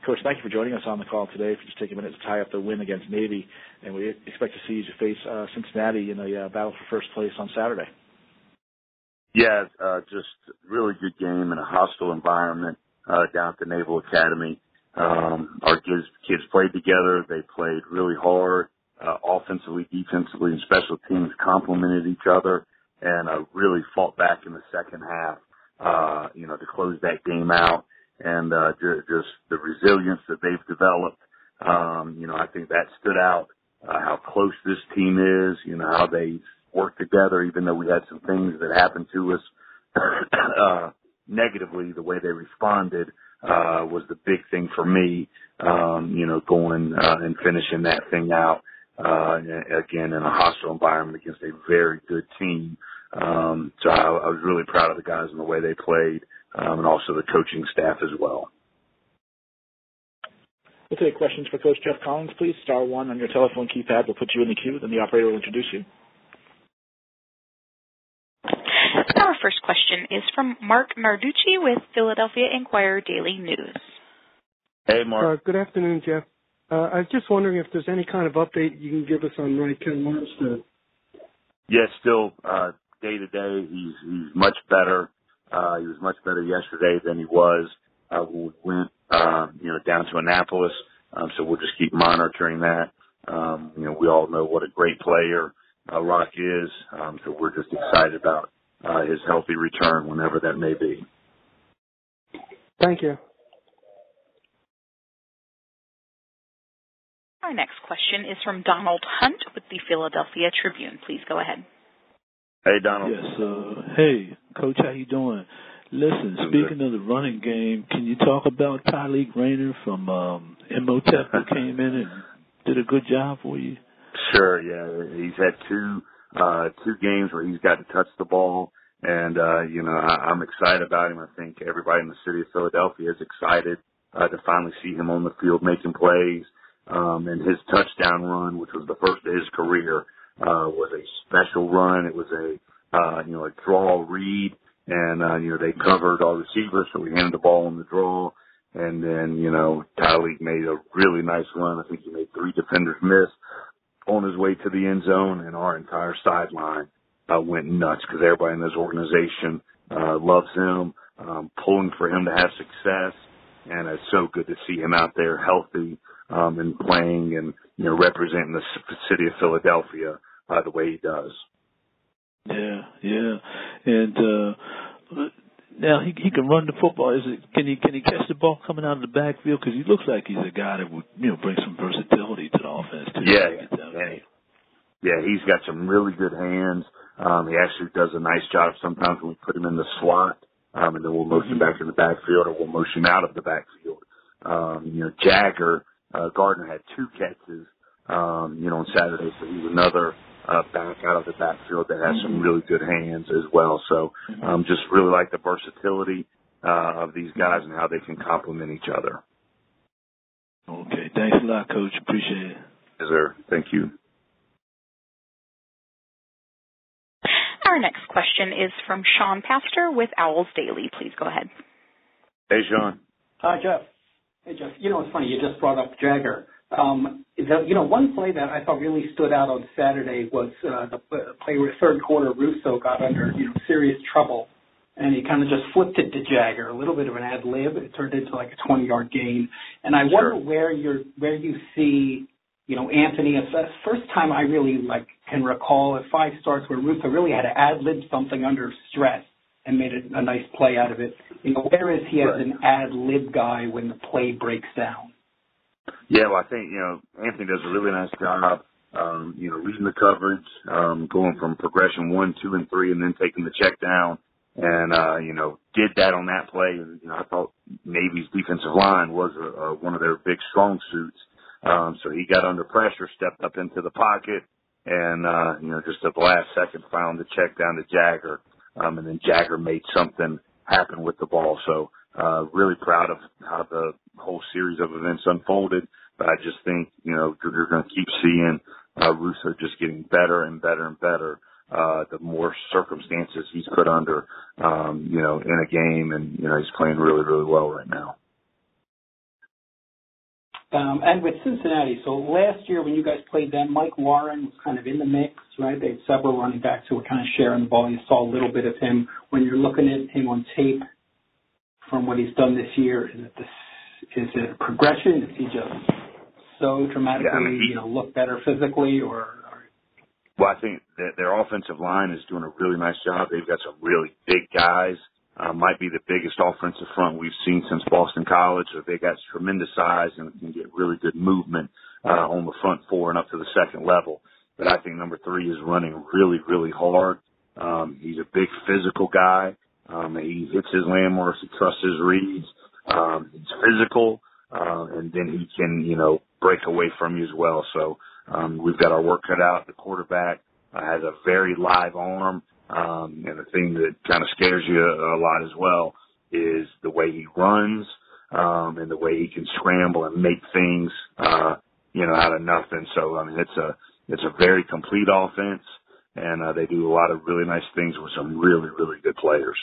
Coach, thank you for joining us on the call today. If you just take a minute to tie up the win against Navy, and we expect to see you face Cincinnati in the battle for first place on Saturday. Yeah, just really good game in a hostile environment down at the Naval Academy. Our kids played together. They played really hard, offensively, defensively, and special teams complemented each other, and really fought back in the second half, to close that game out. And just the resilience that they've developed, I think that stood out, how close this team is, how they work together, even though we had some things that happened to us negatively. The way they responded was the big thing for me, going and finishing that thing out, again, in a hostile environment against a very good team. So I was really proud of the guys and the way they played, and also the coaching staff as well. We'll take questions for Coach Geoff Collins, please. Star 1 on your telephone keypad will put you in the queue, then the operator will introduce you. Our first question is from Mark Narducci with Philadelphia Inquirer Daily News. Hey, Mark. Good afternoon, Geoff. I was just wondering if there's any kind of update you can give us on Raquel Marstead. Yes, still day to day, he's much better. He was much better yesterday than he was when we went, down to Annapolis. So we'll just keep monitoring that. We all know what a great player Rock is. So we're just excited about his healthy return whenever that may be. Thank you. Our next question is from Donald Hunt with the Philadelphia Tribune. Please go ahead. Hey, Donald. Yes. Hey, Coach, how you doing? Listen, speaking of the running game, can you talk about Tyleek Rainer from Imhotep who came in and did a good job for you? Sure, yeah. He's had two games where he's got to touch the ball, and, I'm excited about him. I think everybody in the city of Philadelphia is excited to finally see him on the field making plays. And his touchdown run, which was the first of his career, was a special run. It was a draw read, and, they covered our receivers, so we handed the ball on the draw. And then, Tyleek made a really nice run. I think he made 3 defenders miss on his way to the end zone, and our entire sideline went nuts because everybody in this organization loves him, pulling for him to have success. And it's so good to see him out there healthy and playing and, representing the city of Philadelphia the way he does. Yeah. And now he can run the football. Can he catch the ball coming out of the backfield? Because he looks like he's a guy that would bring some versatility to the offense too. Yeah, he's got some really good hands. He actually does a nice job sometimes when we put him in the slot, and then we'll motion back in the backfield, or we'll motion out of the backfield. Jagger Gardner had 2 catches, on Saturday, so he's another back out of the backfield that has some really good hands as well. So just really like the versatility of these guys and how they can complement each other. Okay, thanks a lot, Coach. Appreciate it. Yes, sir. Thank you. Our next question is from Sean Pastor with Owls Daily. Please go ahead. Hey, Sean. Hi, Geoff. Hey, Geoff. It's funny. You just brought up Jagger. One play that I thought really stood out on Saturday was the play where third quarter Russo got under, serious trouble, and he kind of just flipped it to Jagger, a little bit of an ad lib. It turned into like a 20-yard gain. And I wonder where you see, Anthony. It's the first time I really can recall at 5 starts where Russo really had to ad lib something under stress and made a nice play out of it. Where is he as an ad lib guy when the play breaks down? Yeah, well, I think, Anthony does a really nice job, reading the coverage, going from progression 1, 2, and 3, and then taking the check down. And, did that on that play. And, I thought Navy's defensive line was one of their big strong suits. So he got under pressure, stepped up into the pocket, and, just at the last second found the check down to Jagger. And then Jagger made something happen with the ball. So, really proud of how the whole series of events unfolded. But I just think, you're going to keep seeing Russo just getting better and better and better the more circumstances he's put under, in a game. And, he's playing really, really well right now. And with Cincinnati, so last year when you guys played them, Mike Warren was kind of in the mix, right? They had several running backs who were kind of sharing the ball. You saw a little bit of him. When you're looking at him on tape from what he's done this year, is it a progression? Is he just so dramatically, look better physically, or? Well, I think that their offensive line is doing a really nice job. They've got some really big guys. Might be the biggest offensive front we've seen since Boston College. So they got tremendous size and can get really good movement on the front four and up to the second level. But I think number 3 is running really, really hard. He's a big physical guy. He hits his landmarks. He trusts his reads. He's physical, and then he can, break away from you as well. So we've got our work cut out. The quarterback has a very live arm. And the thing that kind of scares you a lot as well is the way he runs, and the way he can scramble and make things, out of nothing. So, it's a very complete offense, and they do a lot of really nice things with some really, really good players.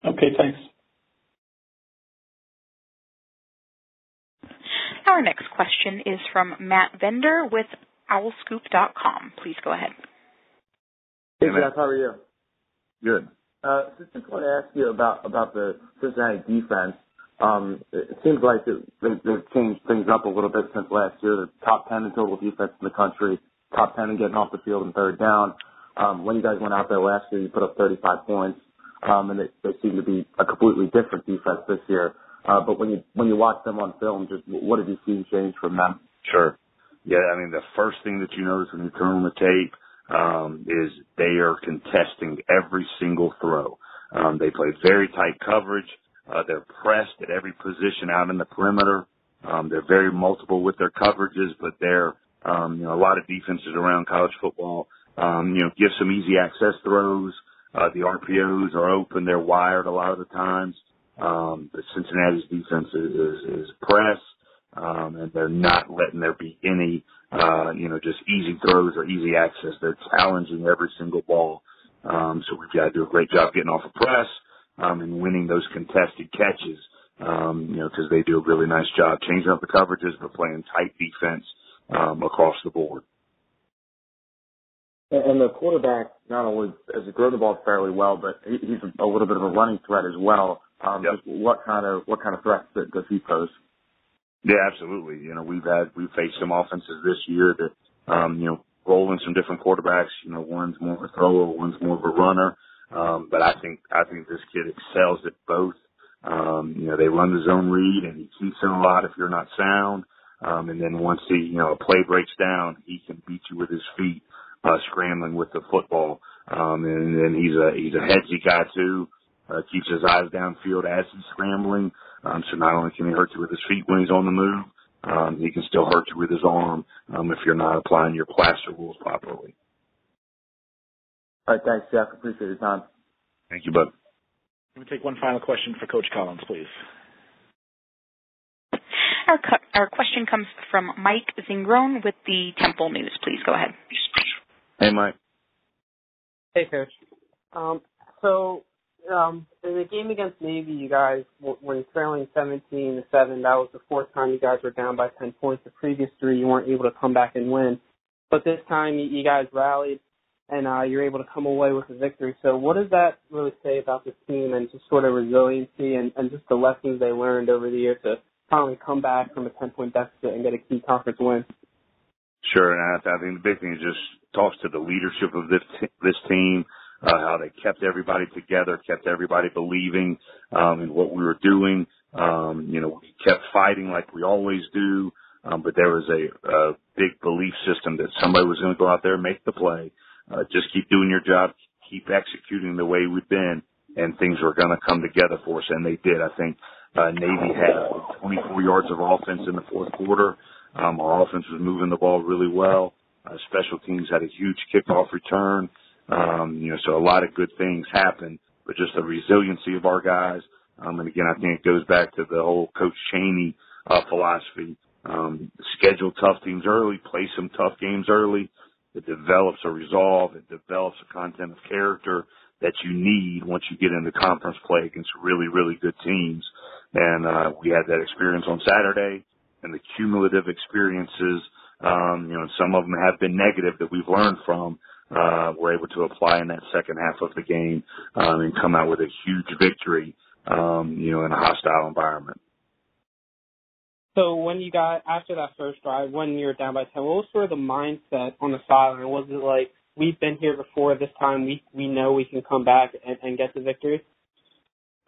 Okay, thanks. Our next question is from Matt Bender with owlscoop.com. Please go ahead. Hey, Geoff, how are you? Good. So just want to ask you about the Cincinnati defense. It seems like they've changed things up a little bit since last year. They're top 10 in total defense in the country, top 10 in getting off the field in third down. When you guys went out there last year, you put up 35 points, and they seem to be a completely different defense this year. But when you watch them on film, just what have you seen change from them? Sure. Yeah, the first thing that you notice when you turn on the tape is they are contesting every single throw. They play very tight coverage. They're pressed at every position out in the perimeter. They're very multiple with their coverages, but they're, a lot of defenses around college football, give some easy access throws. The RPOs are open. They're wired a lot of the times. But Cincinnati's defense is press, and they're not letting there be any, just easy throws or easy access. They're challenging every single ball. So we've got to do a great job getting off of press, and winning those contested catches, because they do a really nice job changing up the coverages, but playing tight defense, across the board. And the quarterback not only has thrown the ball fairly well, but he's a little bit of a running threat as well. Yep. Just what kind of threats does he pose? Yeah, absolutely. We've faced some offenses this year that, roll in some different quarterbacks. One's more of a thrower, one's more of a runner. But I think this kid excels at both. They run the zone read, and he keeps it a lot if you're not sound. And then once a play breaks down, he can beat you with his feet, scrambling with the football. And then he's a headsy guy too. Keeps his eyes downfield as he's scrambling. So not only can he hurt you with his feet when he's on the move, he can still hurt you with his arm if you're not applying your plaster rules properly. All right, thanks, Geoff. Appreciate your time. Thank you, bud. Let me take one final question for Coach Collins, please. Our question comes from Mike Zingrone with the Temple News. Please go ahead. Hey, Mike. Hey, Coach. In the game against Navy, you guys, when trailing 17-7, that was the fourth time you guys were down by 10 points. The previous 3, you weren't able to come back and win. But this time, you guys rallied, and you're able to come away with a victory. So what does that really say about this team and just sort of resiliency and just the lessons they learned over the year to finally come back from a 10-point deficit and get a key conference win? Sure, and I think the big thing is just talks to the leadership of this team, how they kept everybody together, kept everybody believing in what we were doing. We kept fighting like we always do, but there was a big belief system that somebody was going to go out there and make the play. Just keep doing your job, keep executing the way we've been, and things were going to come together for us, and they did. I think Navy had 24 yards of offense in the fourth quarter. Our offense was moving the ball really well. Special teams had a huge kickoff return. So a lot of good things happened, but just the resiliency of our guys. And again, I think it goes back to the whole Coach Chaney philosophy. Schedule tough teams early, play some tough games early. It develops a resolve. It develops a content of character that you need once you get into conference play against really, really good teams. And we had that experience on Saturday, and the cumulative experiences, some of them have been negative that we've learned from, we're able to apply in that second half of the game, and come out with a huge victory, in a hostile environment. So when you got, after that first drive, when you were down by 10, what was sort of the mindset on the sideline? Was it like, we've been here before, this time we know we can come back and get the victory?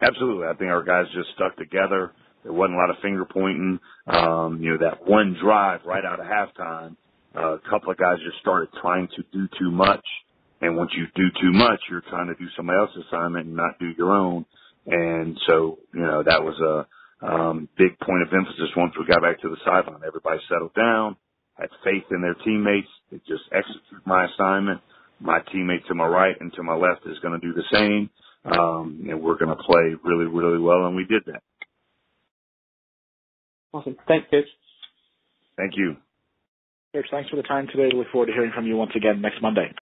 Absolutely. I think our guys just stuck together. There wasn't a lot of finger pointing. That one drive right out of halftime, a couple of guys just started trying to do too much. And once you do too much, you're trying to do somebody else's assignment and not do your own. And so, that was a big point of emphasis once we got back to the sideline. Everybody settled down, had faith in their teammates. They just execute my assignment. My teammate to my right and to my left is going to do the same. We're going to play really, really well, and we did that. Awesome. Thanks, Coach. Thank you. Coach, thanks for the time today. Look forward to hearing from you once again next Monday.